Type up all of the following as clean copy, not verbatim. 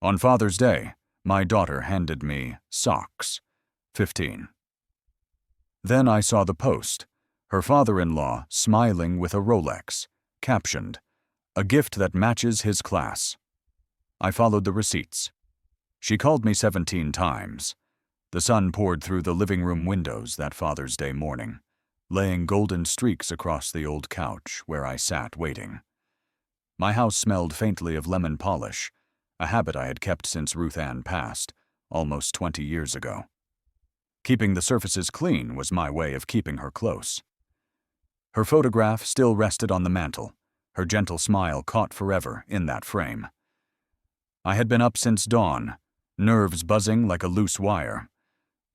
On Father's Day, my daughter handed me socks. 15. Then I saw the post, her father-in-law smiling with a Rolex, captioned, "A gift that matches his class." I followed the receipts. She called me 17 times. The sun poured through the living room windows that Father's Day morning, laying golden streaks across the old couch where I sat waiting. My house smelled faintly of lemon polish, a habit I had kept since Ruth Ann passed, almost 20 years ago. Keeping the surfaces clean was my way of keeping her close. Her photograph still rested on the mantel, her gentle smile caught forever in that frame. I had been up since dawn, nerves buzzing like a loose wire.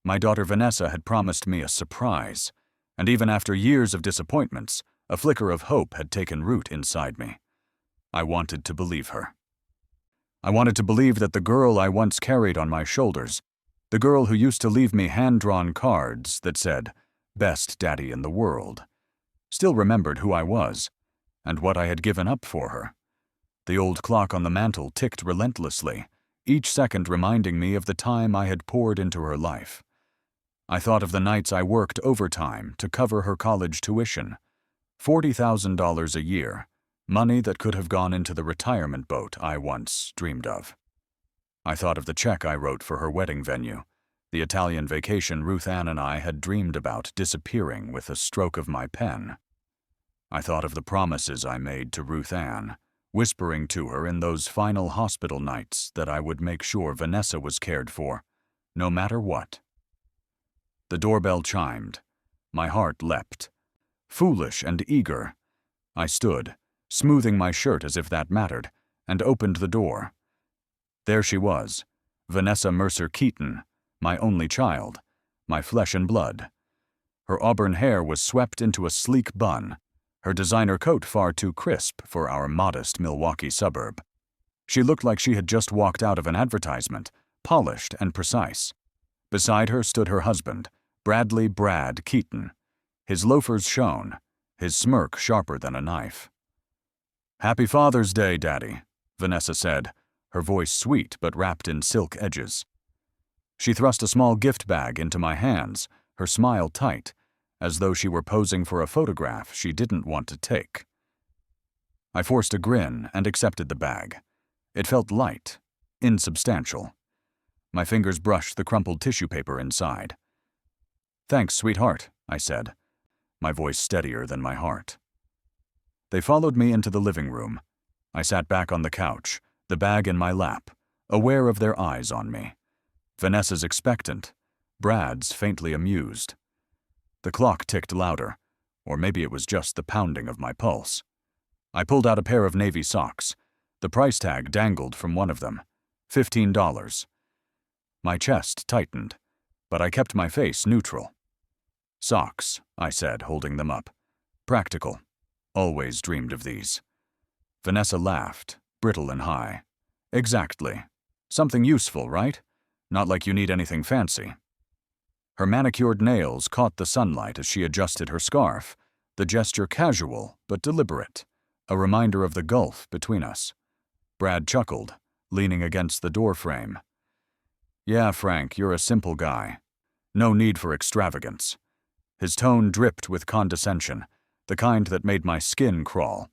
My daughter Vanessa had promised me a surprise, and even after years of disappointments, a flicker of hope had taken root inside me. I wanted to believe her. I wanted to believe that the girl I once carried on my shoulders, the girl who used to leave me hand-drawn cards that said, "Best daddy in the world," still remembered who I was and what I had given up for her. The old clock on the mantel ticked relentlessly, each second reminding me of the time I had poured into her life. I thought of the nights I worked overtime to cover her college tuition, $40,000 a year, money that could have gone into the retirement boat I once dreamed of. I thought of the check I wrote for her wedding venue, the Italian vacation Ruth Ann and I had dreamed about disappearing with a stroke of my pen. I thought of the promises I made to Ruth Ann, whispering to her in those final hospital nights that I would make sure Vanessa was cared for, no matter what. The doorbell chimed. My heart leapt. Foolish and eager, I stood, smoothing my shirt as if that mattered, and opened the door. There she was, Vanessa Mercer Keaton, my only child, my flesh and blood. Her auburn hair was swept into a sleek bun, her designer coat far too crisp for our modest Milwaukee suburb. She looked like she had just walked out of an advertisement, polished and precise. Beside her stood her husband, Bradley "Brad" Keaton. His loafers shone, his smirk sharper than a knife. "Happy Father's Day, Daddy," Vanessa said, her voice sweet but wrapped in silk edges. She thrust a small gift bag into my hands, her smile tight, as though she were posing for a photograph she didn't want to take. I forced a grin and accepted the bag. It felt light, insubstantial. My fingers brushed the crumpled tissue paper inside. "Thanks, sweetheart," I said, my voice steadier than my heart. They followed me into the living room. I sat back on the couch, the bag in my lap, aware of their eyes on me. Vanessa's expectant, Brad's faintly amused. The clock ticked louder, or maybe it was just the pounding of my pulse. I pulled out a pair of navy socks. The price tag dangled from one of them, $15. My chest tightened, but I kept my face neutral. "Socks," I said, holding them up. "Practical. Always dreamed of these." Vanessa laughed, brittle and high. "Exactly. Something useful, right? Not like you need anything fancy." Her manicured nails caught the sunlight as she adjusted her scarf, the gesture casual but deliberate, a reminder of the gulf between us. Brad chuckled, leaning against the doorframe. "Yeah, Frank, you're a simple guy. No need for extravagance." His tone dripped with condescension, the kind that made my skin crawl.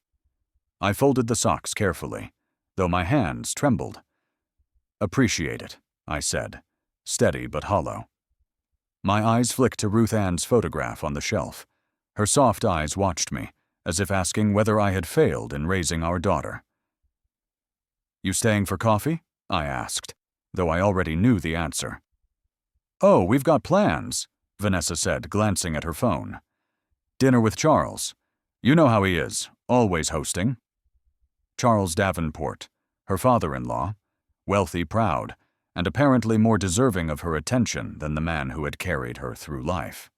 I folded the socks carefully, though my hands trembled. "Appreciate it," I said, steady but hollow. My eyes flicked to Ruth Ann's photograph on the shelf. Her soft eyes watched me, as if asking whether I had failed in raising our daughter. "You staying for coffee?" I asked, though I already knew the answer. "Oh, we've got plans," Vanessa said, glancing at her phone. "Dinner with Charles. You know how he is, always hosting." Charles Davenport, her father-in-law, wealthy, proud, and apparently more deserving of her attention than the man who had carried her through life.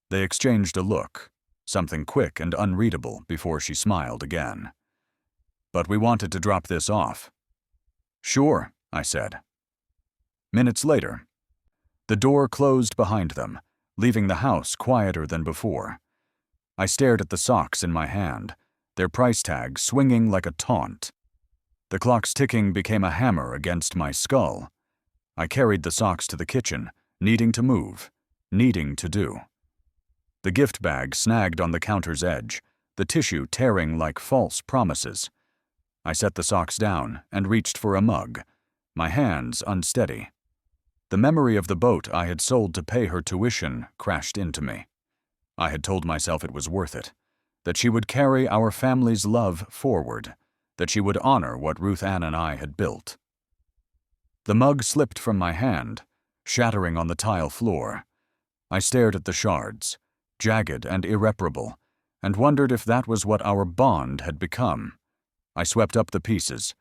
They exchanged a look, something quick and unreadable, before she smiled again. "But we wanted to drop this off." "Sure," I said. Minutes later, the door closed behind them, leaving the house quieter than before. I stared at the socks in my hand, their price tag swinging like a taunt. The clock's ticking became a hammer against my skull. I carried the socks to the kitchen, needing to move, needing to do. The gift bag snagged on the counter's edge, the tissue tearing like false promises. I set the socks down and reached for a mug, my hands unsteady. The memory of the boat I had sold to pay her tuition crashed into me. I had told myself it was worth it, that she would carry our family's love forward, that she would honor what Ruth Ann and I had built. The mug slipped from my hand, shattering on the tile floor. I stared at the shards, jagged and irreparable, and wondered if that was what our bond had become. I swept up the pieces,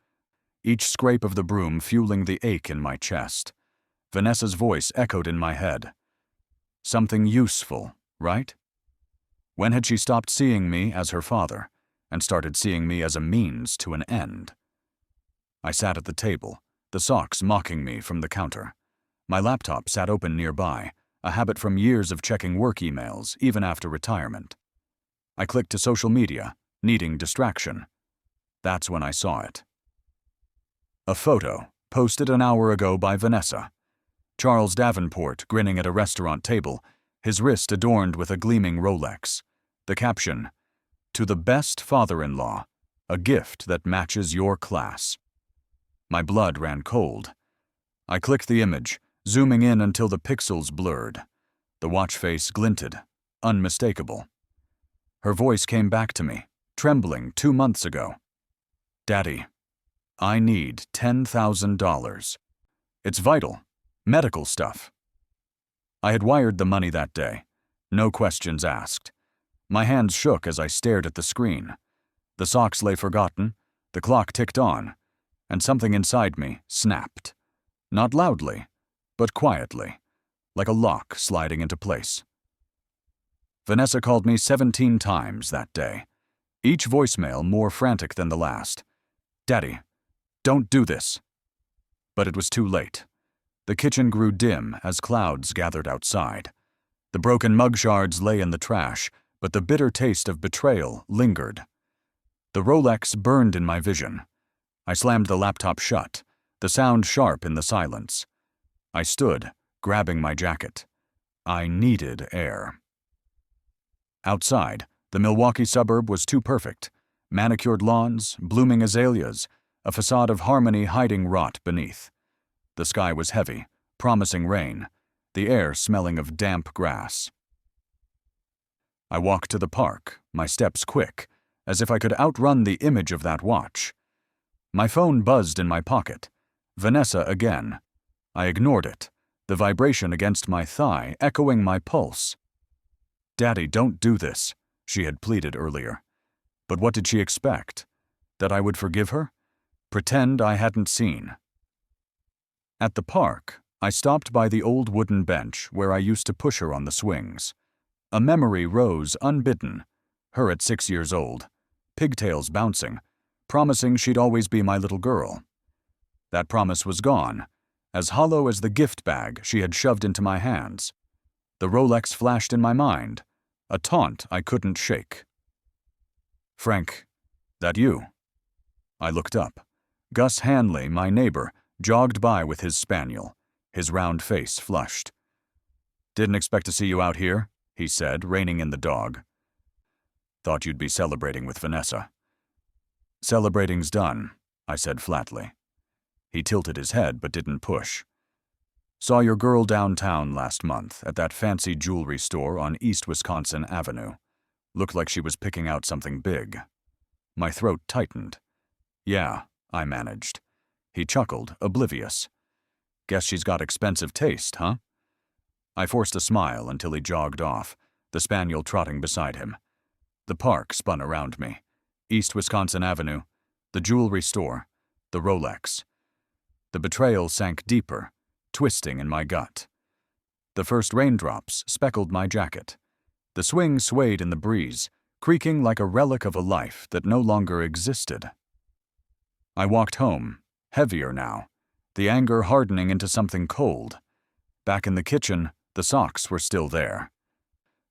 each scrape of the broom fueling the ache in my chest. Vanessa's voice echoed in my head. Something useful, right? When had she stopped seeing me as her father and started seeing me as a means to an end? I sat at the table, the socks mocking me from the counter. My laptop sat open nearby, a habit from years of checking work emails, even after retirement. I clicked to social media, needing distraction. That's when I saw it. A photo, posted an hour ago by Vanessa. Charles Davenport grinning at a restaurant table, his wrist adorned with a gleaming Rolex. The caption, "To the best father-in-law, a gift that matches your class." My blood ran cold. I clicked the image, zooming in until the pixels blurred. The watch face glinted, unmistakable. Her voice came back to me, trembling 2 months ago. "Daddy, I need $10,000. It's vital, medical stuff." I had wired the money that day, no questions asked. My hands shook as I stared at the screen. The socks lay forgotten, the clock ticked on, and something inside me snapped. Not loudly, but quietly, like a lock sliding into place. Vanessa called me 17 times that day, each voicemail more frantic than the last. "Daddy, don't do this." But it was too late. The kitchen grew dim as clouds gathered outside. The broken mug shards lay in the trash, but the bitter taste of betrayal lingered. The Rolex burned in my vision. I slammed the laptop shut, the sound sharp in the silence. I stood, grabbing my jacket. I needed air. Outside, the Milwaukee suburb was too perfect. Manicured lawns, blooming azaleas, a facade of harmony hiding rot beneath. The sky was heavy, promising rain, the air smelling of damp grass. I walked to the park, my steps quick, as if I could outrun the image of that watch. My phone buzzed in my pocket. Vanessa again. I ignored it, the vibration against my thigh echoing my pulse. "Daddy, don't do this," she had pleaded earlier. But what did she expect? That I would forgive her? Pretend I hadn't seen? At the park, I stopped by the old wooden bench where I used to push her on the swings. A memory rose unbidden, her at 6 years old, pigtails bouncing, promising she'd always be my little girl. That promise was gone, as hollow as the gift bag she had shoved into my hands. The Rolex flashed in my mind, a taunt I couldn't shake. "Frank, that you?" I looked up. Gus Hanley, my neighbor, jogged by with his spaniel, his round face flushed. "Didn't expect to see you out here," he said, reining in the dog. "Thought you'd be celebrating with Vanessa." "Celebrating's done," I said flatly. He tilted his head but didn't push. "Saw your girl downtown last month at that fancy jewelry store on East Wisconsin Avenue. Looked like she was picking out something big." My throat tightened. "Yeah," I managed. He chuckled, oblivious. "Guess she's got expensive taste, huh?" I forced a smile until he jogged off, the spaniel trotting beside him. The park spun around me. East Wisconsin Avenue, the jewelry store, the Rolex. The betrayal sank deeper, twisting in my gut. The first raindrops speckled my jacket. The swing swayed in the breeze, creaking like a relic of a life that no longer existed. I walked home, heavier now, the anger hardening into something cold. Back in the kitchen, the socks were still there.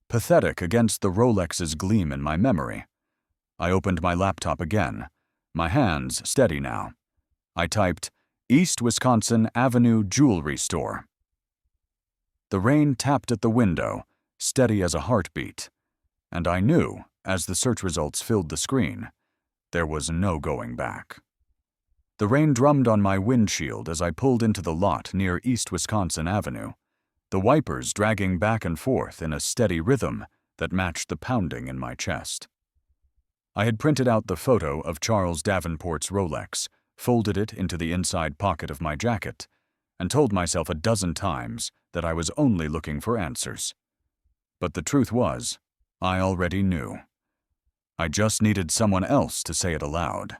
Pathetic against the Rolex's gleam in my memory. I opened my laptop again, my hands steady now, I typed, East Wisconsin Avenue Jewelry Store. The rain tapped at the window, steady as a heartbeat, and I knew, as the search results filled the screen, there was no going back. The rain drummed on my windshield as I pulled into the lot near East Wisconsin Avenue, the wipers dragging back and forth in a steady rhythm that matched the pounding in my chest. I had printed out the photo of Charles Davenport's Rolex, folded it into the inside pocket of my jacket, and told myself a dozen times that I was only looking for answers. But the truth was, I already knew. I just needed someone else to say it aloud.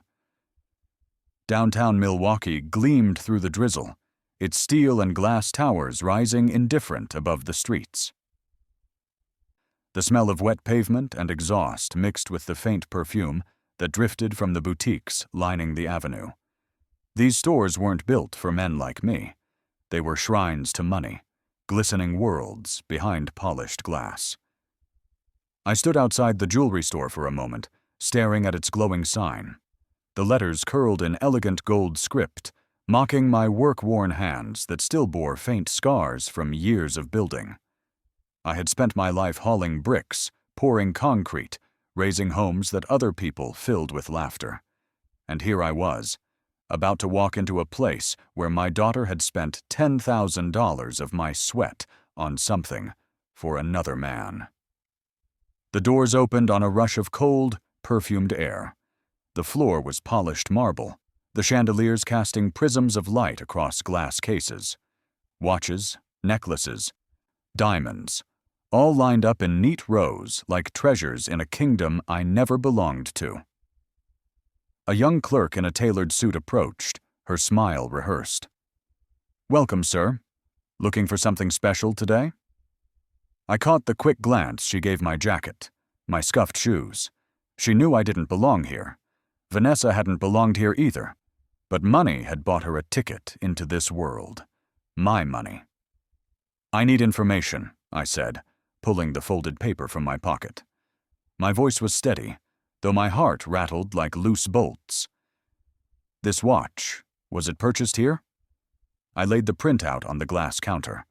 Downtown Milwaukee gleamed through the drizzle, its steel and glass towers rising indifferent above the streets. The smell of wet pavement and exhaust mixed with the faint perfume that drifted from the boutiques lining the avenue. These stores weren't built for men like me. They were shrines to money, glistening worlds behind polished glass. I stood outside the jewelry store for a moment, staring at its glowing sign. The letters curled in elegant gold script, mocking my work-worn hands that still bore faint scars from years of building. I had spent my life hauling bricks, pouring concrete, raising homes that other people filled with laughter. And here I was, about to walk into a place where my daughter had spent $10,000 of my sweat on something for another man. The doors opened on a rush of cold, perfumed air. The floor was polished marble, the chandeliers casting prisms of light across glass cases. Watches, necklaces, diamonds, all lined up in neat rows like treasures in a kingdom I never belonged to. A young clerk in a tailored suit approached, her smile rehearsed. "Welcome, sir. Looking for something special today?" I caught the quick glance she gave my jacket, my scuffed shoes. She knew I didn't belong here. Vanessa hadn't belonged here either, but money had bought her a ticket into this world. My money. "I need information," I said, pulling the folded paper from my pocket. My voice was steady, though my heart rattled like loose bolts. "This watch, was it purchased here?" I laid the printout on the glass counter.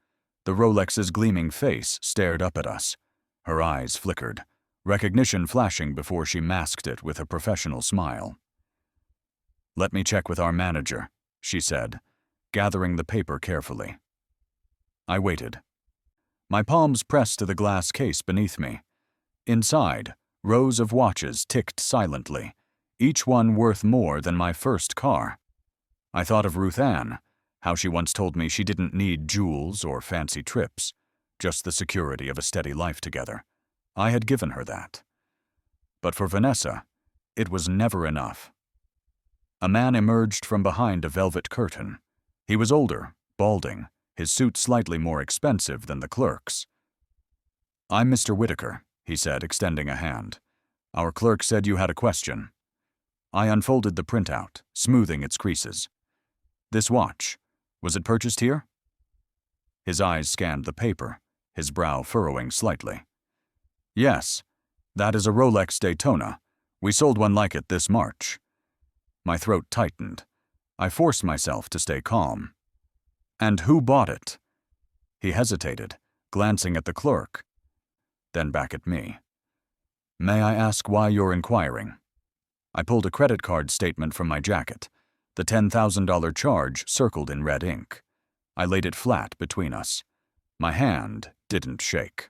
The Rolex's gleaming face stared up at us. Her eyes flickered, recognition flashing before she masked it with a professional smile. "Let me check with our manager," she said, gathering the paper carefully. I waited. My palms pressed to the glass case beneath me. Inside, rows of watches ticked silently, each one worth more than my first car. I thought of Ruth Ann, how she once told me she didn't need jewels or fancy trips, just the security of a steady life together. I had given her that. But for Vanessa, it was never enough. A man emerged from behind a velvet curtain. He was older, balding, his suit slightly more expensive than the clerk's. "I'm Mr. Whitaker," he said, extending a hand. "Our clerk said you had a question." I unfolded the printout, smoothing its creases. "This watch, was it purchased here?" His eyes scanned the paper, his brow furrowing slightly. "Yes, that is a Rolex Daytona. We sold one like it this March." My throat tightened. I forced myself to stay calm. "And who bought it?" He hesitated, glancing at the clerk, then back at me. "May I ask why you're inquiring?" I pulled a credit card statement from my jacket. The $10,000 charge circled in red ink. I laid it flat between us. My hand didn't shake.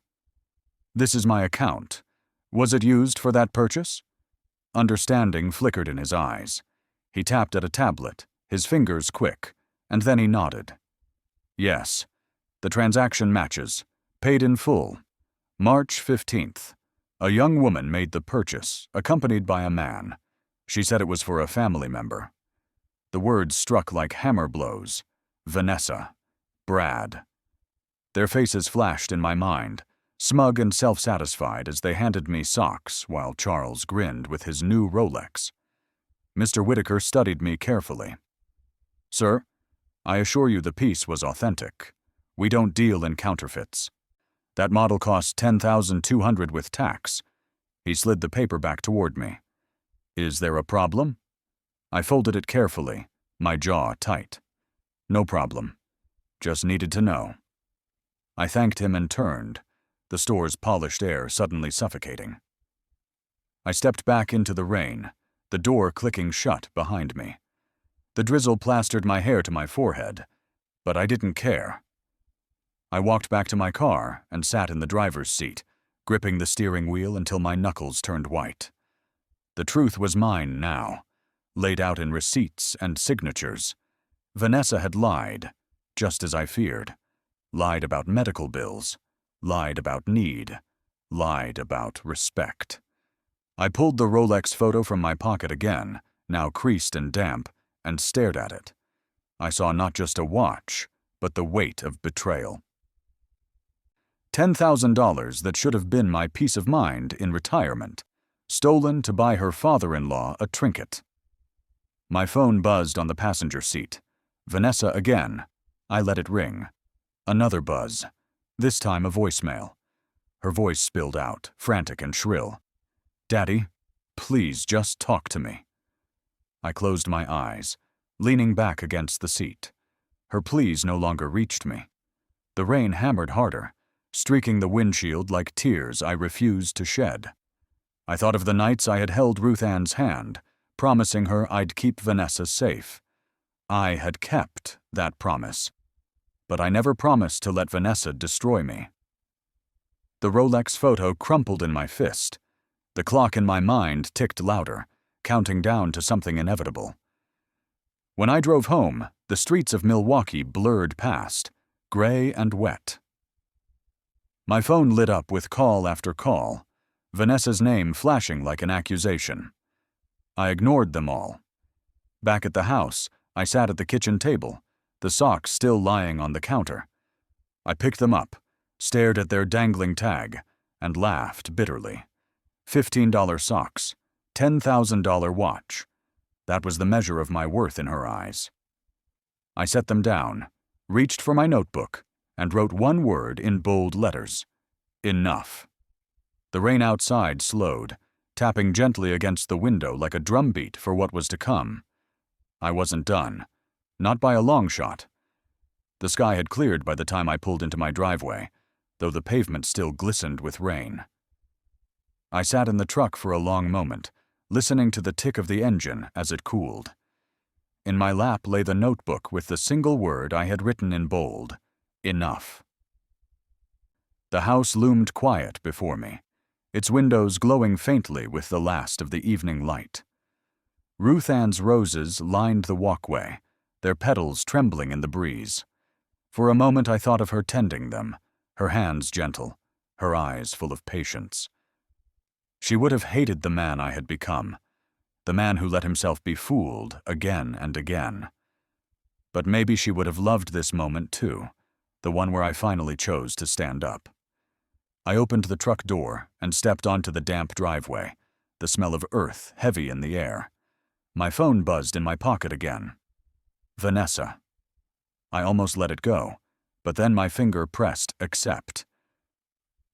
"This is my account. Was it used for that purchase?" Understanding flickered in his eyes. He tapped at a tablet, his fingers quick, and then he nodded. "Yes. The transaction matches. Paid in full. March 15th. A young woman made the purchase, accompanied by a man. She said it was for a family member." The words struck like hammer blows. Vanessa. Brad. Their faces flashed in my mind, smug and self-satisfied as they handed me socks while Charles grinned with his new Rolex. Mr. Whitaker studied me carefully. "Sir, I assure you the piece was authentic. We don't deal in counterfeits. That model cost $10,200 with tax." He slid the paper back toward me. "Is there a problem?" I folded it carefully, My jaw tight. No problem. Just needed to know. I thanked him and turned, the store's polished air suddenly suffocating. I stepped back into the rain, the door clicking shut behind me. The drizzle plastered my hair to my forehead, but I didn't care. I walked back to my car and sat in the driver's seat, gripping the steering wheel until my knuckles turned white. The truth was mine now, laid out in receipts and signatures. Vanessa had lied, just as I feared. Lied about medical bills, lied about need, lied about respect. I pulled the Rolex photo from my pocket again, now creased and damp, and stared at it. I saw not just a watch, but the weight of betrayal. $10,000 that should have been my peace of mind in retirement, stolen to buy her father-in-law a trinket. My phone buzzed on the passenger seat. Vanessa again. I let it ring. Another buzz. This time a voicemail. Her voice spilled out, frantic and shrill. "Daddy, please just talk to me." I closed my eyes, leaning back against the seat. Her pleas no longer reached me. The rain hammered harder, streaking the windshield like tears I refused to shed. I thought of the nights I had held Ruth Ann's hand, promising her I'd keep Vanessa safe. I had kept that promise, but I never promised to let Vanessa destroy me. The Rolex photo crumpled in my fist. The clock in my mind ticked louder, counting down to something inevitable. When I drove home, the streets of Milwaukee blurred past, gray and wet. My phone lit up with call after call, Vanessa's name flashing like an accusation. I ignored them all. Back at the house, I sat at the kitchen table, the socks still lying on the counter. I picked them up, stared at their dangling tag, and laughed bitterly. $15 socks, $10,000 watch. That was the measure of my worth in her eyes. I set them down, reached for my notebook, and wrote one word in bold letters. Enough. The rain outside slowed, tapping gently against the window like a drumbeat for what was to come. I wasn't done. Not by a long shot. The sky had cleared by the time I pulled into my driveway, though the pavement still glistened with rain. I sat in the truck for a long moment, listening to the tick of the engine as it cooled. In my lap lay the notebook with the single word I had written in bold. Enough. The house loomed quiet before me, its windows glowing faintly with the last of the evening light. Ruth Ann's roses lined the walkway, their petals trembling in the breeze. For a moment I thought of her tending them, her hands gentle, her eyes full of patience. She would have hated the man I had become, the man who let himself be fooled again and again. But maybe she would have loved this moment too, the one where I finally chose to stand up. I opened the truck door and stepped onto the damp driveway, the smell of earth heavy in the air. My phone buzzed in my pocket again. Vanessa. I almost let it go, but then my finger pressed accept.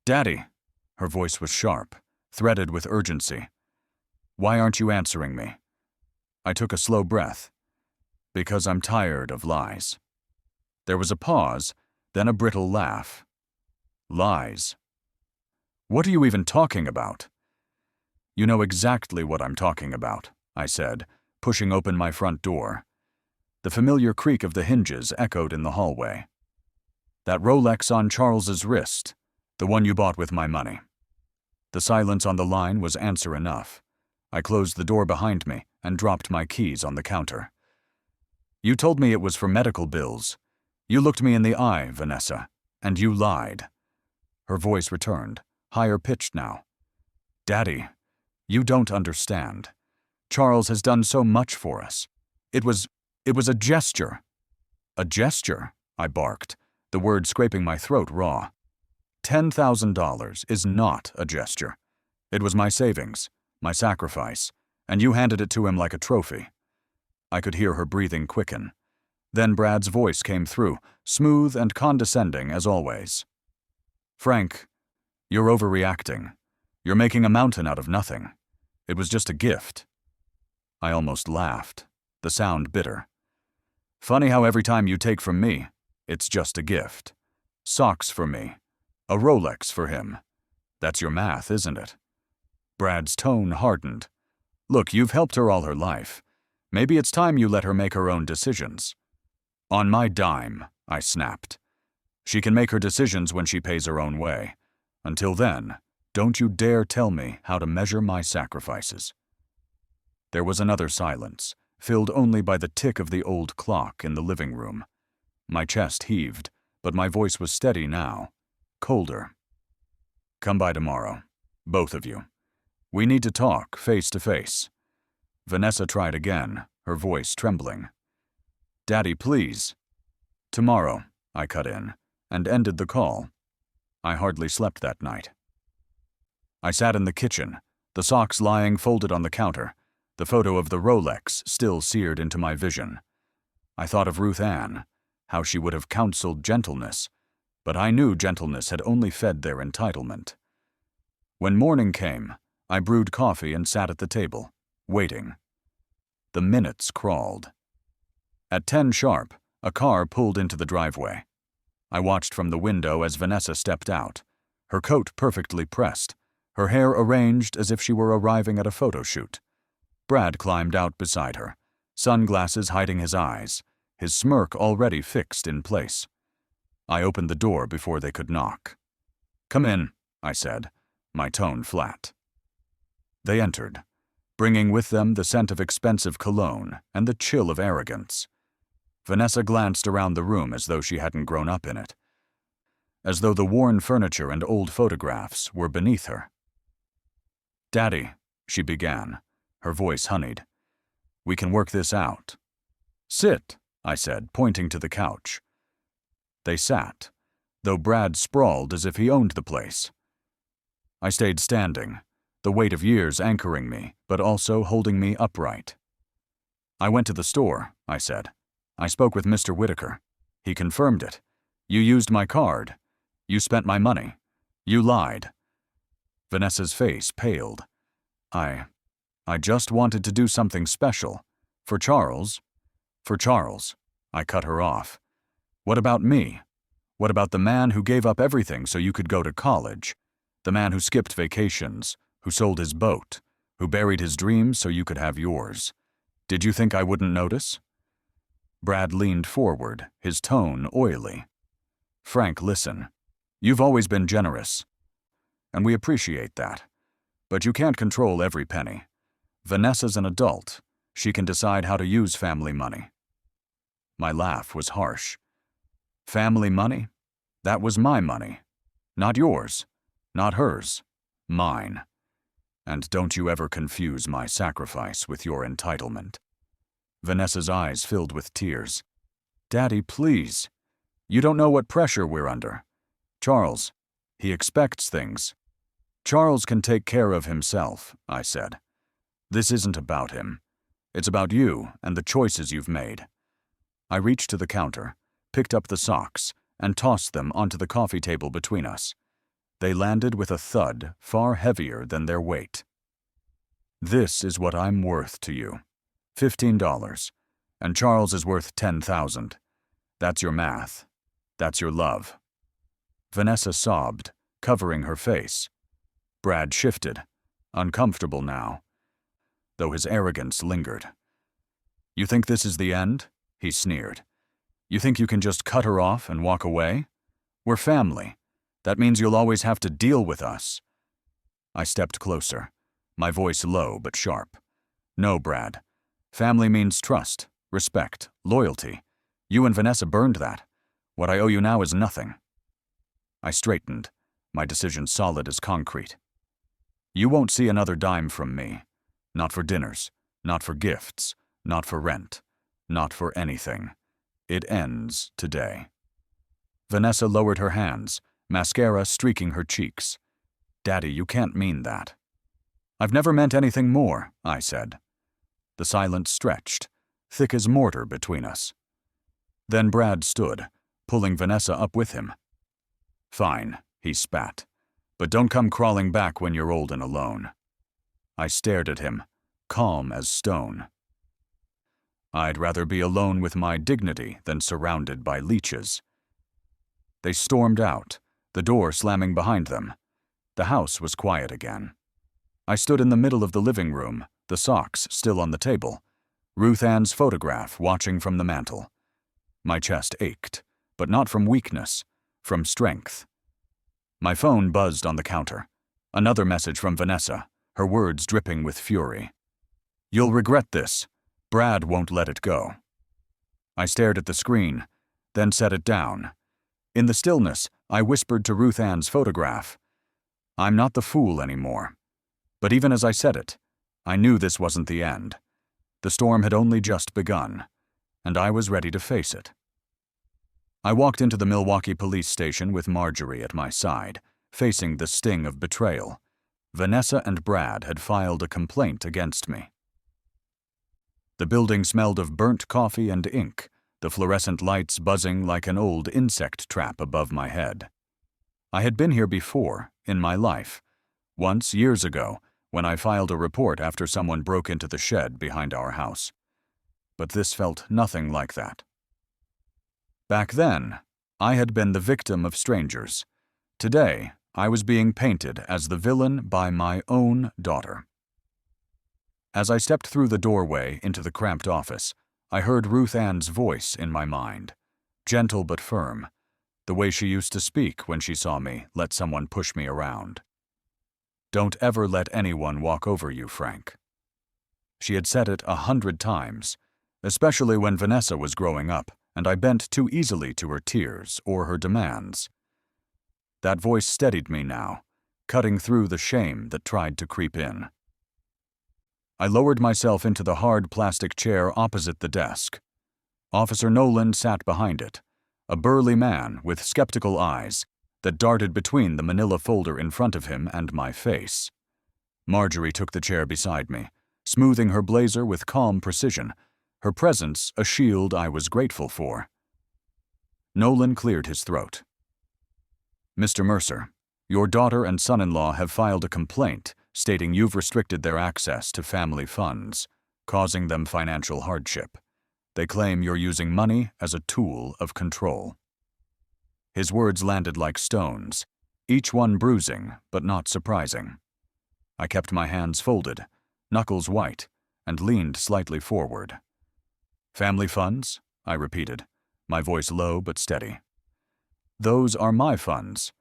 "Daddy," her voice was sharp, threaded with urgency. "Why aren't you answering me?" I took a slow breath. "Because I'm tired of lies." There was a pause, then a brittle laugh. "Lies? What are you even talking about?" "You know exactly what I'm talking about," I said, pushing open my front door. The familiar creak of the hinges echoed in the hallway. "That Rolex on Charles's wrist, the one you bought with my money." The silence on the line was answer enough. I closed the door behind me and dropped my keys on the counter. "You told me it was for medical bills. You looked me in the eye, Vanessa, and you lied." Her voice returned, higher pitched now. "Daddy, you don't understand. Charles has done so much for us. It was a gesture." "A gesture?" I barked, the word scraping my throat raw. $10,000 is not a gesture. It was my savings, my sacrifice, and you handed it to him like a trophy. I could hear her breathing quicken. Then Brad's voice came through, smooth and condescending as always. "Frank, you're overreacting. You're making a mountain out of nothing. It was just a gift." I almost laughed, the sound bitter. Funny how every time you take from me, it's just a gift. Socks for me. A Rolex for him. That's your math, isn't it? Brad's tone hardened. Look, you've helped her all her life. Maybe it's time you let her make her own decisions. On my dime, I snapped. She can make her decisions when she pays her own way. Until then, don't you dare tell me how to measure my sacrifices. There was another silence, filled only by the tick of the old clock in the living room. My chest heaved, but my voice was steady now, colder. Come by tomorrow, both of you. We need to talk face to face. Vanessa tried again, her voice trembling. Daddy, please. Tomorrow, I cut in, and ended the call. I hardly slept that night. I sat in the kitchen, the socks lying folded on the counter, the photo of the Rolex still seared into my vision. I thought of Ruth Ann, how she would have counseled gentleness, but I knew gentleness had only fed their entitlement. When morning came, I brewed coffee and sat at the table, waiting. The minutes crawled. At 10 sharp, a car pulled into the driveway. I watched from the window as Vanessa stepped out, her coat perfectly pressed, her hair arranged as if she were arriving at a photo shoot. Brad climbed out beside her, sunglasses hiding his eyes, his smirk already fixed in place. I opened the door before they could knock. Come in, I said, my tone flat. They entered, bringing with them the scent of expensive cologne and the chill of arrogance. Vanessa glanced around the room as though she hadn't grown up in it, as though the worn furniture and old photographs were beneath her. Daddy, she began, her voice honeyed. We can work this out. Sit, I said, pointing to the couch. They sat, though Brad sprawled as if he owned the place. I stayed standing, the weight of years anchoring me, but also holding me upright. I went to the store, I said. I spoke with Mr. Whitaker. He confirmed it. You used my card. You spent my money. You lied. Vanessa's face paled. I just wanted to do something special. For Charles. For Charles. I cut her off. What about me? What about the man who gave up everything so you could go to college? The man who skipped vacations, who sold his boat, who buried his dreams so you could have yours. Did you think I wouldn't notice? Brad leaned forward, his tone oily. Frank, listen. You've always been generous, and we appreciate that. But you can't control every penny. Vanessa's an adult. She can decide how to use family money. My laugh was harsh. Family money? That was my money. Not yours. Not hers. Mine. And don't you ever confuse my sacrifice with your entitlement. Vanessa's eyes filled with tears. Daddy, please. You don't know what pressure we're under. Charles, he expects things. Charles can take care of himself, I said. This isn't about him. It's about you and the choices you've made. I reached to the counter, picked up the socks, and tossed them onto the coffee table between us. They landed with a thud far heavier than their weight. This is what I'm worth to you. $15. And Charles is worth $10,000. That's your math. That's your love. Vanessa sobbed, covering her face. Brad shifted, uncomfortable now, though his arrogance lingered. You think this is the end? He sneered. You think you can just cut her off and walk away? We're family. That means you'll always have to deal with us. I stepped closer, my voice low but sharp. No, Brad. Family means trust, respect, loyalty. You and Vanessa burned that. What I owe you now is nothing. I straightened, my decision solid as concrete. You won't see another dime from me. Not for dinners, not for gifts, not for rent, not for anything. It ends today. Vanessa lowered her hands, mascara streaking her cheeks. Daddy, you can't mean that. I've never meant anything more, I said. The silence stretched, thick as mortar between us. Then Brad stood, pulling Vanessa up with him. Fine, he spat. But don't come crawling back when you're old and alone. I stared at him, calm as stone. I'd rather be alone with my dignity than surrounded by leeches. They stormed out, the door slamming behind them. The house was quiet again. I stood in the middle of the living room, the socks still on the table, Ruth Ann's photograph watching from the mantel. My chest ached, but not from weakness, from strength. My phone buzzed on the counter. Another message from Vanessa, her words dripping with fury. "You'll regret this. Brad won't let it go." I stared at the screen, then set it down. In the stillness, I whispered to Ruth Ann's photograph, "I'm not the fool anymore." But even as I said it, I knew this wasn't the end. The storm had only just begun, and I was ready to face it. I walked into the Milwaukee police station with Marjorie at my side, facing the sting of betrayal. Vanessa and Brad had filed a complaint against me. The building smelled of burnt coffee and ink, the fluorescent lights buzzing like an old insect trap above my head. I had been here before, in my life. Once, years ago, when I filed a report after someone broke into the shed behind our house. But this felt nothing like that. Back then, I had been the victim of strangers. Today, I was being painted as the villain by my own daughter. As I stepped through the doorway into the cramped office, I heard Ruth Ann's voice in my mind, gentle but firm, the way she used to speak when she saw me let someone push me around. "Don't ever let anyone walk over you, Frank." She had said it 100 times, especially when Vanessa was growing up, and I bent too easily to her tears or her demands. That voice steadied me now, cutting through the shame that tried to creep in. I lowered myself into the hard plastic chair opposite the desk. Officer Nolan sat behind it, a burly man with skeptical eyes that darted between the manila folder in front of him and my face. Marjorie took the chair beside me, smoothing her blazer with calm precision, her presence a shield I was grateful for. Nolan cleared his throat. "Mr. Mercer, your daughter and son-in-law have filed a complaint stating you've restricted their access to family funds, causing them financial hardship. They claim you're using money as a tool of control." His words landed like stones, each one bruising but not surprising. I kept my hands folded, knuckles white, and leaned slightly forward. "Family funds?" I repeated, my voice low but steady. "Those are my funds.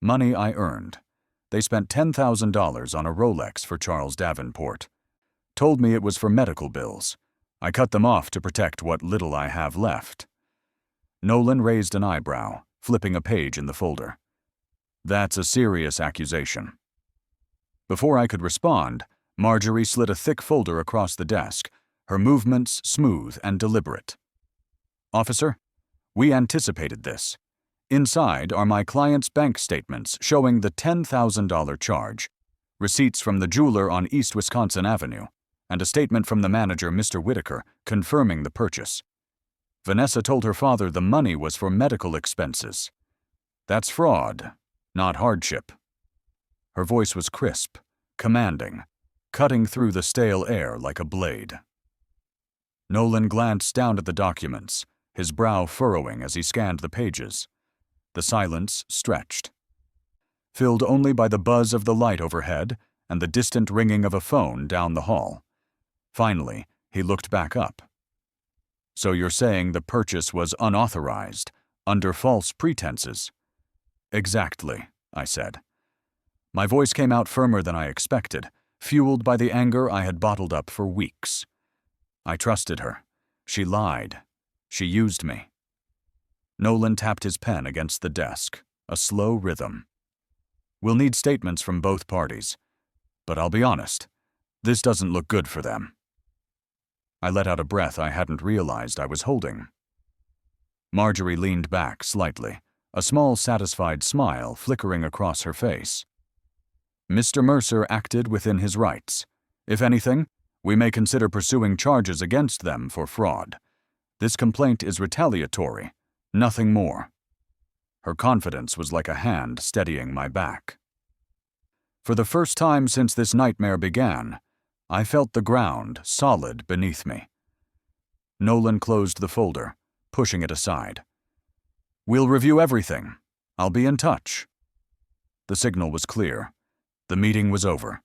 Money I earned. They spent $10,000 on a Rolex for Charles Davenport. Told me it was for medical bills. I cut them off to protect what little I have left." Nolan raised an eyebrow, flipping a page in the folder. "That's a serious accusation." Before I could respond, Marjorie slid a thick folder across the desk, her movements smooth and deliberate. "Officer, we anticipated this. Inside are my client's bank statements showing the $10,000 charge, receipts from the jeweler on East Wisconsin Avenue, and a statement from the manager, Mr. Whitaker, confirming the purchase. Vanessa told her father the money was for medical expenses. That's fraud, not hardship." Her voice was crisp, commanding, cutting through the stale air like a blade. Nolan glanced down at the documents, his brow furrowing as he scanned the pages. The silence stretched, filled only by the buzz of the light overhead and the distant ringing of a phone down the hall. Finally, he looked back up. "So you're saying the purchase was unauthorized, under false pretenses?" "Exactly," I said. My voice came out firmer than I expected, fueled by the anger I had bottled up for weeks. I trusted her. She lied. She used me. Nolan tapped his pen against the desk, a slow rhythm. "We'll need statements from both parties. But I'll be honest, this doesn't look good for them." I let out a breath I hadn't realized I was holding. Marjorie leaned back slightly, a small satisfied smile flickering across her face. "Mr. Mercer acted within his rights. If anything, we may consider pursuing charges against them for fraud. This complaint is retaliatory, nothing more." Her confidence was like a hand steadying my back. For the first time since this nightmare began, I felt the ground solid beneath me. Nolan closed the folder, pushing it aside. "We'll review everything. I'll be in touch." The signal was clear. The meeting was over.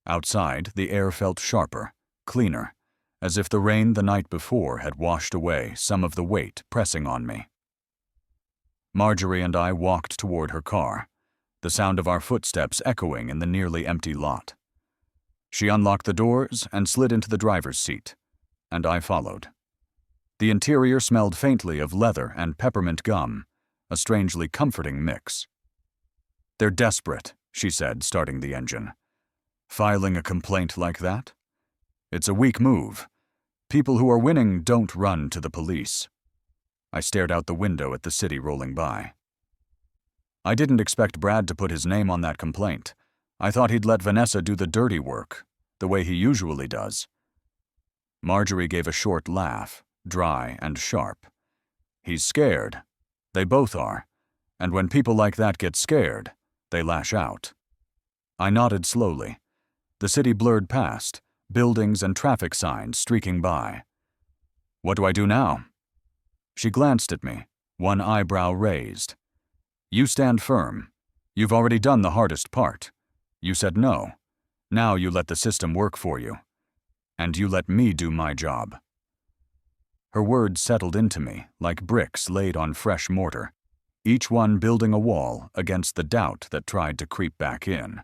Outside, the air felt sharper, cleaner, as if the rain the night before had washed away some of the weight pressing on me. Marjorie and I walked toward her car, the sound of our footsteps echoing in the nearly empty lot. She unlocked the doors and slid into the driver's seat, and I followed. The interior smelled faintly of leather and peppermint gum, a strangely comforting mix. "They're desperate," she said, starting the engine. "Filing a complaint like that? It's a weak move. People who are winning don't run to the police." I stared out the window at the city rolling by. I didn't expect Brad to put his name on that complaint. I thought he'd let Vanessa do the dirty work, the way he usually does. Marjorie gave a short laugh, dry and sharp. "He's scared. They both are. And when people like that get scared, they lash out." I nodded slowly. The city blurred past, buildings and traffic signs streaking by. "What do I do now?" She glanced at me, one eyebrow raised. "You stand firm. You've already done the hardest part. You said no. Now you let the system work for you. And you let me do my job." Her words settled into me like bricks laid on fresh mortar, each one building a wall against the doubt that tried to creep back in.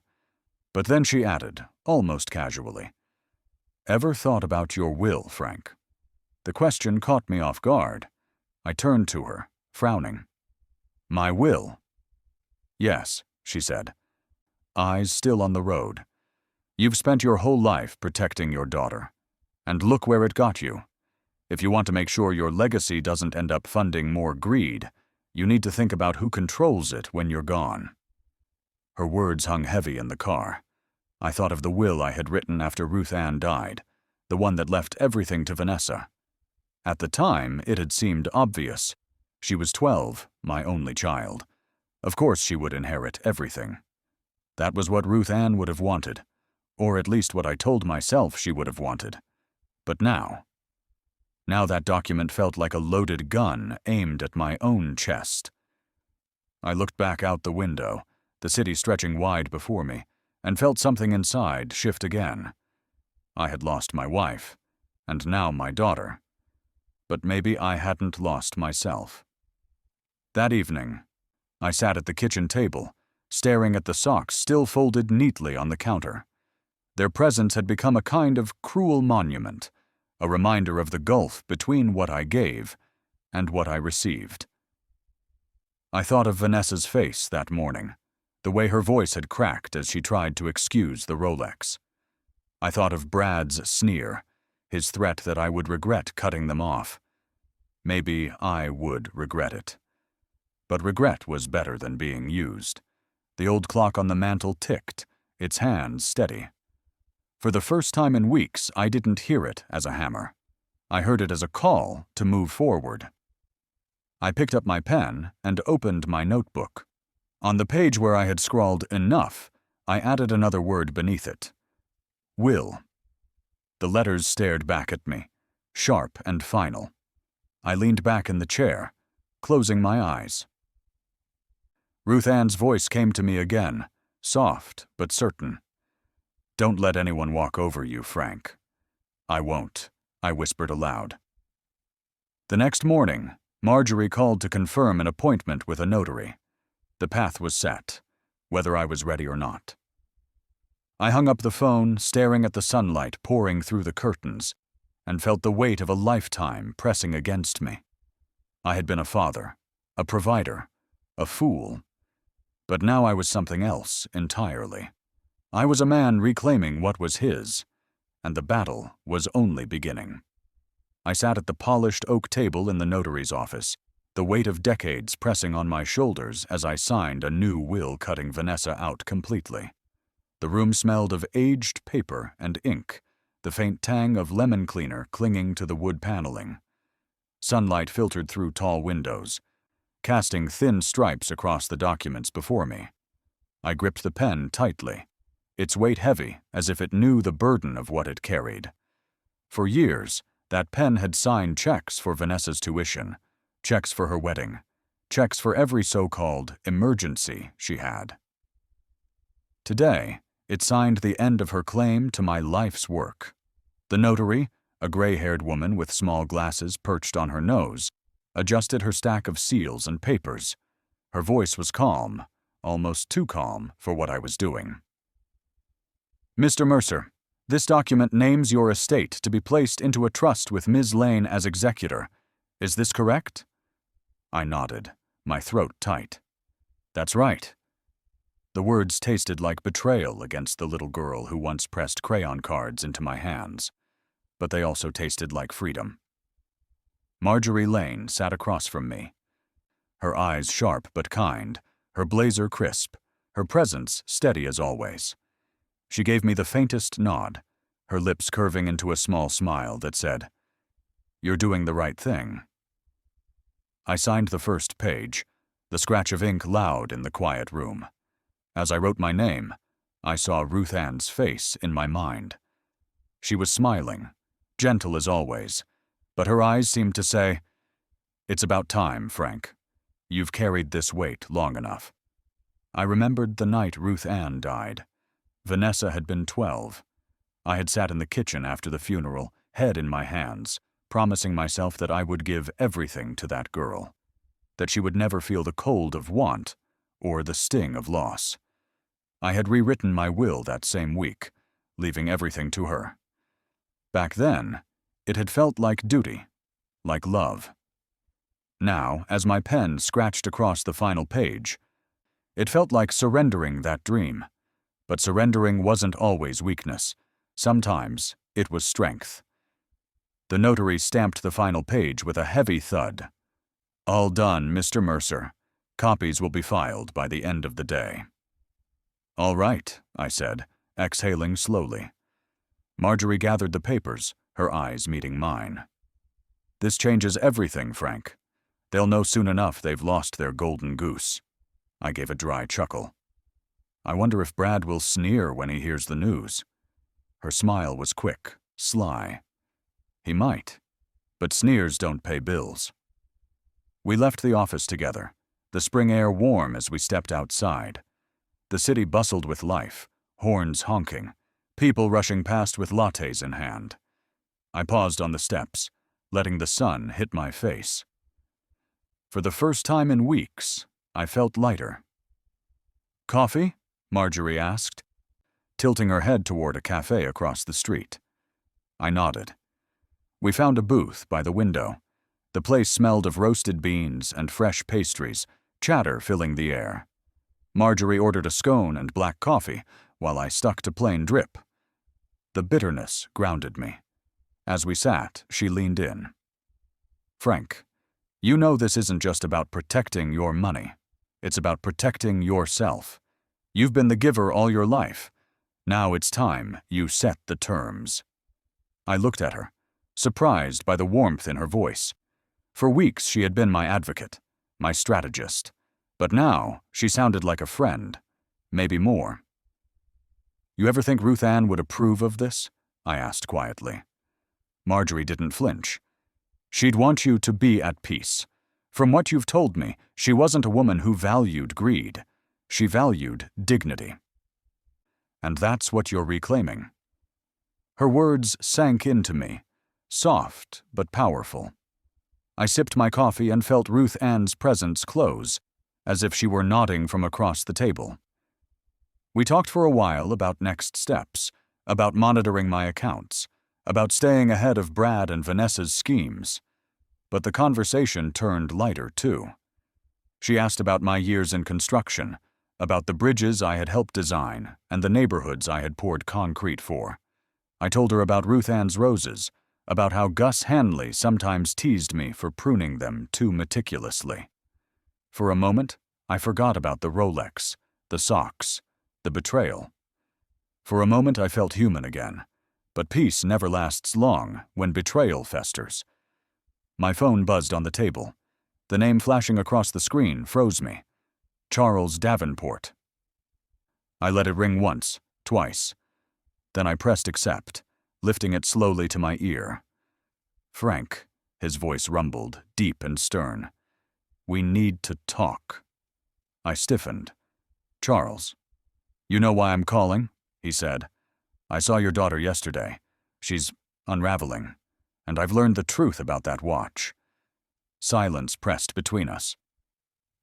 But then she added, almost casually, "Ever thought about your will, Frank?" The question caught me off guard. I turned to her, frowning. "My will?" "Yes," she said, eyes still on the road. "You've spent your whole life protecting your daughter. And look where it got you. If you want to make sure your legacy doesn't end up funding more greed, you need to think about who controls it when you're gone." Her words hung heavy in the car. I thought of the will I had written after Ruth Ann died, the one that left everything to Vanessa. At the time, it had seemed obvious. She was 12, my only child. Of course she would inherit everything. That was what Ruth Ann would have wanted, or at least what I told myself she would have wanted. But now that document felt like a loaded gun aimed at my own chest. I looked back out the window, the city stretching wide before me, and felt something inside shift again. I had lost my wife, and now my daughter. But maybe I hadn't lost myself. That evening, I sat at the kitchen table, staring at the socks still folded neatly on the counter. Their presence had become a kind of cruel monument, a reminder of the gulf between what I gave and what I received. I thought of Vanessa's face that morning, the way her voice had cracked as she tried to excuse the Rolex. I thought of Brad's sneer, his threat that I would regret cutting them off. Maybe I would regret it. But regret was better than being used. The old clock on the mantel ticked, its hands steady. For the first time in weeks, I didn't hear it as a hammer. I heard it as a call to move forward. I picked up my pen and opened my notebook. On the page where I had scrawled "enough," I added another word beneath it. Will. The letters stared back at me, sharp and final. I leaned back in the chair, closing my eyes. Ruth Ann's voice came to me again, soft but certain. "Don't let anyone walk over you, Frank." "I won't," I whispered aloud. The next morning, Marjorie called to confirm an appointment with a notary. The path was set, whether I was ready or not. I hung up the phone, staring at the sunlight pouring through the curtains, and felt the weight of a lifetime pressing against me. I had been a father, a provider, a fool. But now I was something else entirely. I was a man reclaiming what was his, and the battle was only beginning. I sat at the polished oak table in the notary's office, the weight of decades pressing on my shoulders as I signed a new will cutting Vanessa out completely. The room smelled of aged paper and ink, the faint tang of lemon cleaner clinging to the wood paneling. Sunlight filtered through tall windows, casting thin stripes across the documents before me. I gripped the pen tightly, its weight heavy as if it knew the burden of what it carried. For years, That pen had signed checks for Vanessa's tuition, checks for her wedding, checks for every so-called emergency she had. Today, it signed the end of her claim to my life's work. The notary, a gray-haired woman with small glasses perched on her nose, adjusted her stack of seals and papers. Her voice was calm, almost too calm for what I was doing. "Mr. Mercer, this document names your estate to be placed into a trust with Ms. Lane as executor. Is this correct?" I nodded, my throat tight. "That's right." The words tasted like betrayal against the little girl who once pressed crayon cards into my hands, but they also tasted like freedom. Marjorie Lane sat across from me. Her eyes sharp but kind, her blazer crisp, her presence steady as always. She gave me the faintest nod, her lips curving into a small smile that said, "You're doing the right thing." I signed the first page, the scratch of ink loud in the quiet room. As I wrote my name, I saw Ruth Ann's face in my mind. She was smiling, gentle as always, but her eyes seemed to say, "It's about time, Frank. You've carried this weight long enough." I remembered the night Ruth Ann died. Vanessa had been 12. I had sat in the kitchen after the funeral, head in my hands, promising myself that I would give everything to that girl, that she would never feel the cold of want or the sting of loss. I had rewritten my will that same week, leaving everything to her. Back then, it had felt like duty, like love. Now, as my pen scratched across the final page, it felt like surrendering that dream. But surrendering wasn't always weakness. Sometimes it was strength. The notary stamped the final page with a heavy thud. "All done, Mr. Mercer. Copies will be filed by the end of the day." "All right," I said, exhaling slowly. Marjorie gathered the papers, her eyes meeting mine. "This changes everything, Frank. They'll know soon enough they've lost their golden goose." I gave a dry chuckle. "I wonder if Brad will sneer when he hears the news." Her smile was quick, sly. "He might, but sneers don't pay bills." We left the office together, the spring air warm as we stepped outside. The city bustled with life, horns honking, people rushing past with lattes in hand. I paused on the steps, letting the sun hit my face. For the first time in weeks, I felt lighter. "Coffee?" Marjorie asked, tilting her head toward a cafe across the street. I nodded. We found a booth by the window. The place smelled of roasted beans and fresh pastries, chatter filling the air. Marjorie ordered a scone and black coffee, while I stuck to plain drip. The bitterness grounded me. As we sat, she leaned in. "Frank, you know this isn't just about protecting your money. It's about protecting yourself. You've been the giver all your life. Now it's time you set the terms." I looked at her, surprised by the warmth in her voice. For weeks she had been my advocate, my strategist. But now she sounded like a friend, maybe more. "You ever think Ruth Ann would approve of this?" I asked quietly. Marjorie didn't flinch. "She'd want you to be at peace. From what you've told me, she wasn't a woman who valued greed. She valued dignity. And that's what you're reclaiming." Her words sank into me, soft but powerful. I sipped my coffee and felt Ruth Ann's presence close, as if she were nodding from across the table. We talked for a while about next steps, about monitoring my accounts, about staying ahead of Brad and Vanessa's schemes. But the conversation turned lighter, too. She asked about my years in construction, about the bridges I had helped design and the neighborhoods I had poured concrete for. I told her about Ruth Ann's roses, about how Gus Hanley sometimes teased me for pruning them too meticulously. For a moment, I forgot about the Rolex, the socks, the betrayal. For a moment, I felt human again. But peace never lasts long when betrayal festers. My phone buzzed on the table. The name flashing across the screen froze me. Charles Davenport. I let it ring once, twice. Then I pressed accept, lifting it slowly to my ear. Frank, his voice rumbled, deep and stern. We need to talk. I stiffened. Charles. You know why I'm calling? He said. I saw your daughter yesterday. She's unraveling, and I've learned the truth about that watch. Silence pressed between us.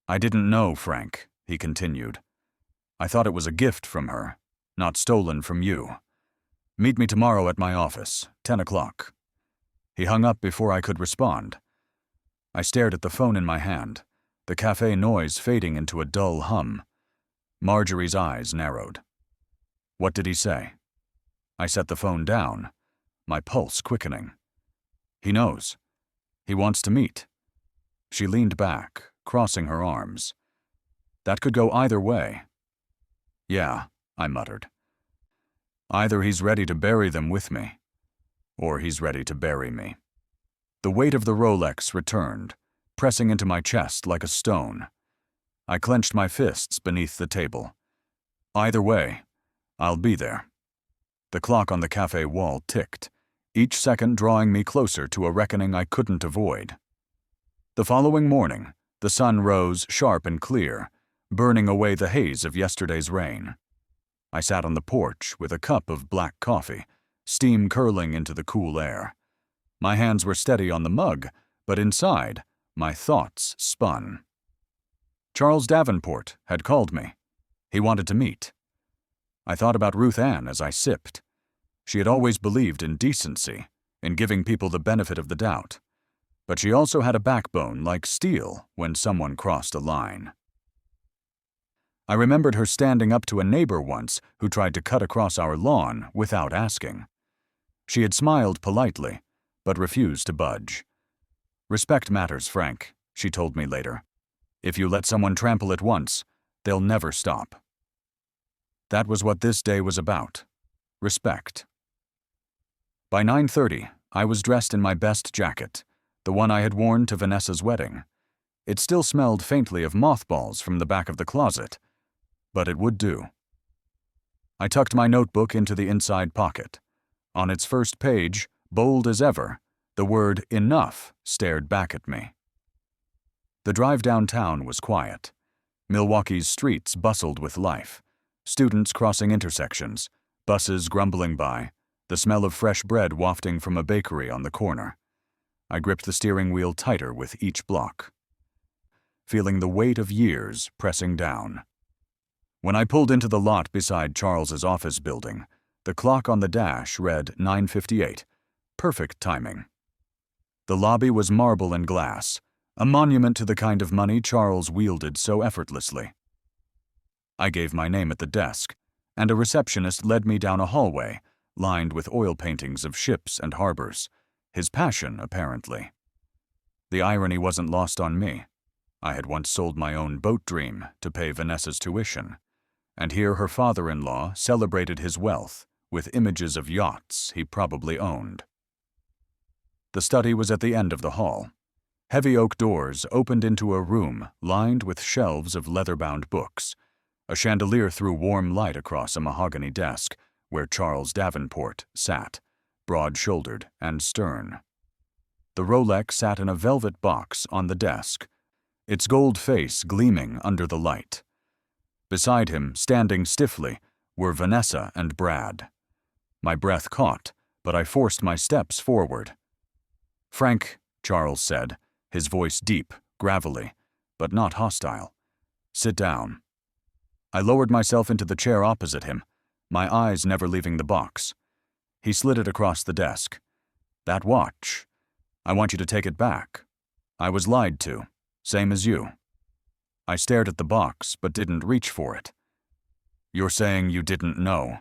I didn't know, Frank, he continued. I thought it was a gift from her, not stolen from you. Meet me tomorrow at my office, 10 o'clock. He hung up before I could respond. I stared at the phone in my hand, the cafe noise fading into a dull hum. Marjorie's eyes narrowed. What did he say? I set the phone down, my pulse quickening. He knows. He wants to meet. She leaned back, crossing her arms. That could go either way. Yeah, I muttered. Either he's ready to bury them with me, or he's ready to bury me. The weight of the Rolex returned, pressing into my chest like a stone. I clenched my fists beneath the table. Either way, I'll be there. The clock on the cafe wall ticked, each second drawing me closer to a reckoning I couldn't avoid. The following morning, the sun rose sharp and clear, burning away the haze of yesterday's rain. I sat on the porch with a cup of black coffee, steam curling into the cool air. My hands were steady on the mug, but inside, my thoughts spun. Charles Davenport had called me. He wanted to meet. I thought about Ruth Ann as I sipped. She had always believed in decency, in giving people the benefit of the doubt. But she also had a backbone like steel when someone crossed a line. I remembered her standing up to a neighbor once who tried to cut across our lawn without asking. She had smiled politely, but refused to budge. Respect matters, Frank, she told me later. If you let someone trample it once, they'll never stop. That was what this day was about. Respect. By 9:30, I was dressed in my best jacket, the one I had worn to Vanessa's wedding. It still smelled faintly of mothballs from the back of the closet, but it would do. I tucked my notebook into the inside pocket. On its first page, bold as ever, the word enough stared back at me. The drive downtown was quiet. Milwaukee's streets bustled with life. Students crossing intersections, buses grumbling by, the smell of fresh bread wafting from a bakery on the corner. I gripped the steering wheel tighter with each block, feeling the weight of years pressing down. When I pulled into the lot beside Charles's office building, the clock on the dash read 9:58, perfect timing. The lobby was marble and glass, a monument to the kind of money Charles wielded so effortlessly. I gave my name at the desk, and a receptionist led me down a hallway lined with oil paintings of ships and harbors, his passion, apparently. The irony wasn't lost on me. I had once sold my own boat dream to pay Vanessa's tuition, and here her father-in-law celebrated his wealth with images of yachts he probably owned. The study was at the end of the hall. Heavy oak doors opened into a room lined with shelves of leather-bound books. A chandelier threw warm light across a mahogany desk where Charles Davenport sat, broad-shouldered and stern. The Rolex sat in a velvet box on the desk, its gold face gleaming under the light. Beside him, standing stiffly, were Vanessa and Brad. My breath caught, but I forced my steps forward. "Frank," Charles said, his voice deep, gravelly, but not hostile. "Sit down." I lowered myself into the chair opposite him, my eyes never leaving the box. He slid it across the desk. "That watch. I want you to take it back. I was lied to, same as you." I stared at the box, but didn't reach for it. "You're saying you didn't know."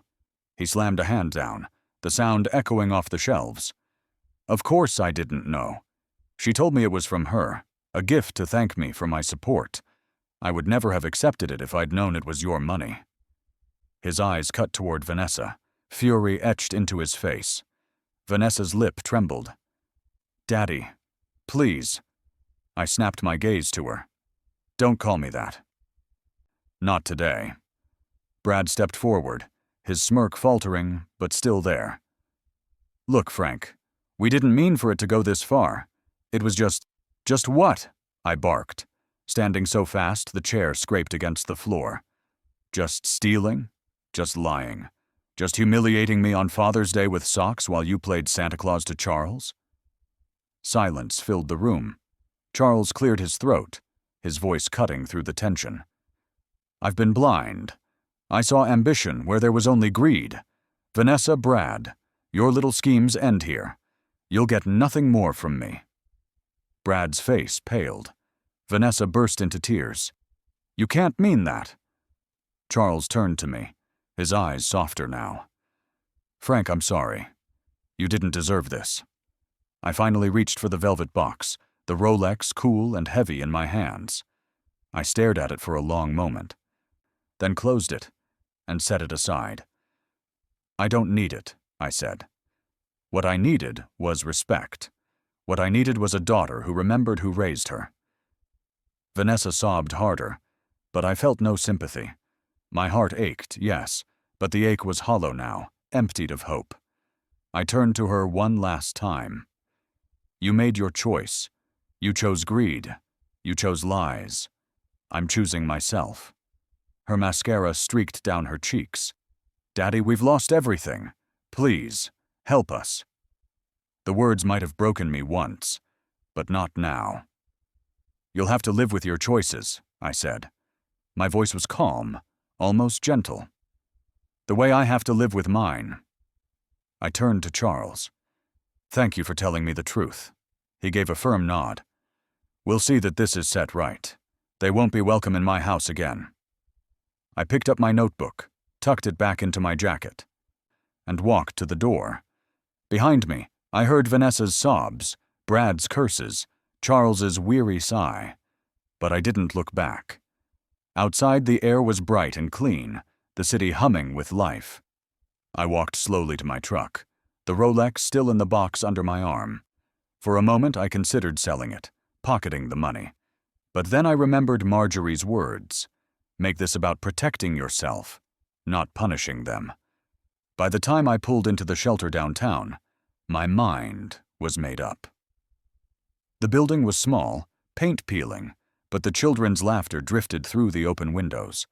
He slammed a hand down, the sound echoing off the shelves. "Of course I didn't know. She told me it was from her, a gift to thank me for my support. I would never have accepted it if I'd known it was your money." His eyes cut toward Vanessa, fury etched into his face. Vanessa's lip trembled. "Daddy, please." I snapped my gaze to her. "Don't call me that." "Not today." Brad stepped forward, his smirk faltering, but still there. "Look, Frank, We didn't mean for it to go this far. It was just what? I barked, standing so fast the chair scraped against the floor. Just stealing? Just lying? Just humiliating me on Father's Day with socks while you played Santa Claus to Charles? Silence filled the room. Charles cleared his throat, his voice cutting through the tension. I've been blind. I saw ambition where there was only greed. Vanessa, Brad, your little schemes end here. You'll get nothing more from me. Brad's face paled. Vanessa burst into tears. You can't mean that. Charles turned to me, his eyes softer now. Frank, I'm sorry. You didn't deserve this. I finally reached for the velvet box, the Rolex cool and heavy in my hands. I stared at it for a long moment, then closed it and set it aside. I don't need it, I said. What I needed was respect. What I needed was a daughter who remembered who raised her. Vanessa sobbed harder, but I felt no sympathy. My heart ached, yes, but the ache was hollow now, emptied of hope. I turned to her one last time. You made your choice. You chose greed. You chose lies. I'm choosing myself. Her mascara streaked down her cheeks. Daddy, we've lost everything. Please, help us. The words might have broken me once, but not now. You'll have to live with your choices, I said. My voice was calm, almost gentle. The way I have to live with mine. I turned to Charles. Thank you for telling me the truth. He gave a firm nod. We'll see that this is set right. They won't be welcome in my house again. I picked up my notebook, tucked it back into my jacket, and walked to the door. Behind me, I heard Vanessa's sobs, Brad's curses, Charles's weary sigh, but I didn't look back. Outside, the air was bright and clean, the city humming with life. I walked slowly to my truck, the Rolex still in the box under my arm. For a moment, I considered selling it, pocketing the money. But then I remembered Marjorie's words. Make this about protecting yourself, not punishing them. By the time I pulled into the shelter downtown, my mind was made up. The building was small, paint peeling, but the children's laughter drifted through the open windows.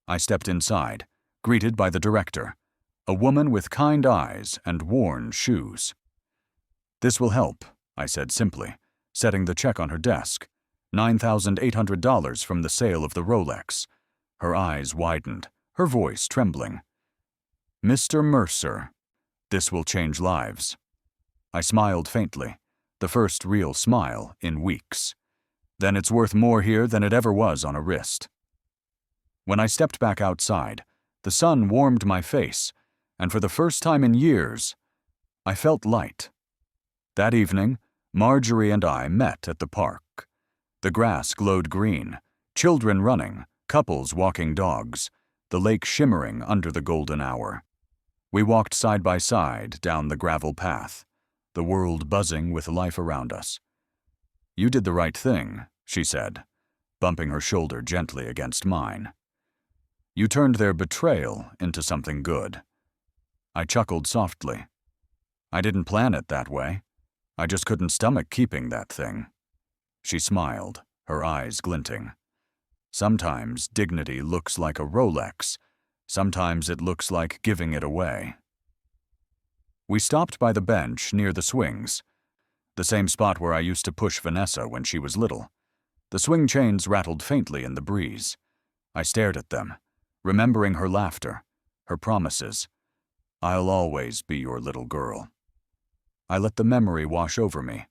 I stepped inside, greeted by the director, a woman with kind eyes and worn shoes. This will help, I said simply, setting the check on her desk. $9,800 from the sale of the Rolex. Her eyes widened, her voice trembling. Mr. Mercer, this will change lives. I smiled faintly, the first real smile in weeks. Then it's worth more here than it ever was on a wrist. When I stepped back outside, the sun warmed my face, and for the first time in years, I felt light. That evening, Marjorie and I met at the park. The grass glowed green, children running, couples walking dogs, the lake shimmering under the golden hour. We walked side by side down the gravel path, the world buzzing with life around us. You did the right thing, she said, bumping her shoulder gently against mine. You turned their betrayal into something good. I chuckled softly. I didn't plan it that way. I just couldn't stomach keeping that thing. She smiled, her eyes glinting. Sometimes dignity looks like a Rolex. Sometimes it looks like giving it away. We stopped by the bench near the swings, the same spot where I used to push Vanessa when she was little. The swing chains rattled faintly in the breeze. I stared at them, remembering her laughter, her promises. I'll always be your little girl. I let the memory wash over me,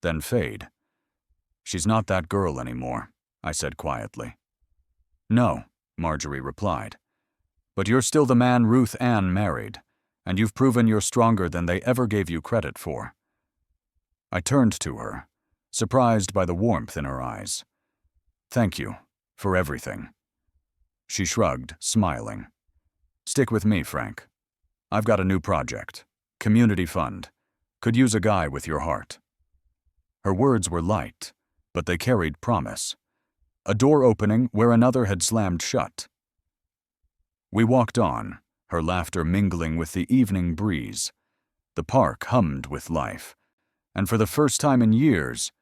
then fade. She's not that girl anymore, I said quietly. No, Marjorie replied. But you're still the man Ruth Ann married, and you've proven you're stronger than they ever gave you credit for. I turned to her, surprised by the warmth in her eyes. Thank you for everything. She shrugged, smiling. Stick with me, Frank. I've got a new project. Community fund. Could use a guy with your heart. Her words were light, but they carried promise. A door opening where another had slammed shut. We walked on, her laughter mingling with the evening breeze. The park hummed with life. and for the first time in years,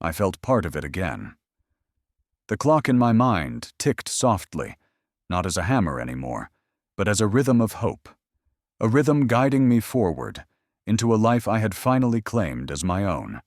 I felt part of it again. The clock in my mind ticked softly, not as a hammer anymore, but as a rhythm of hope, a rhythm guiding me forward into a life I had finally claimed as my own.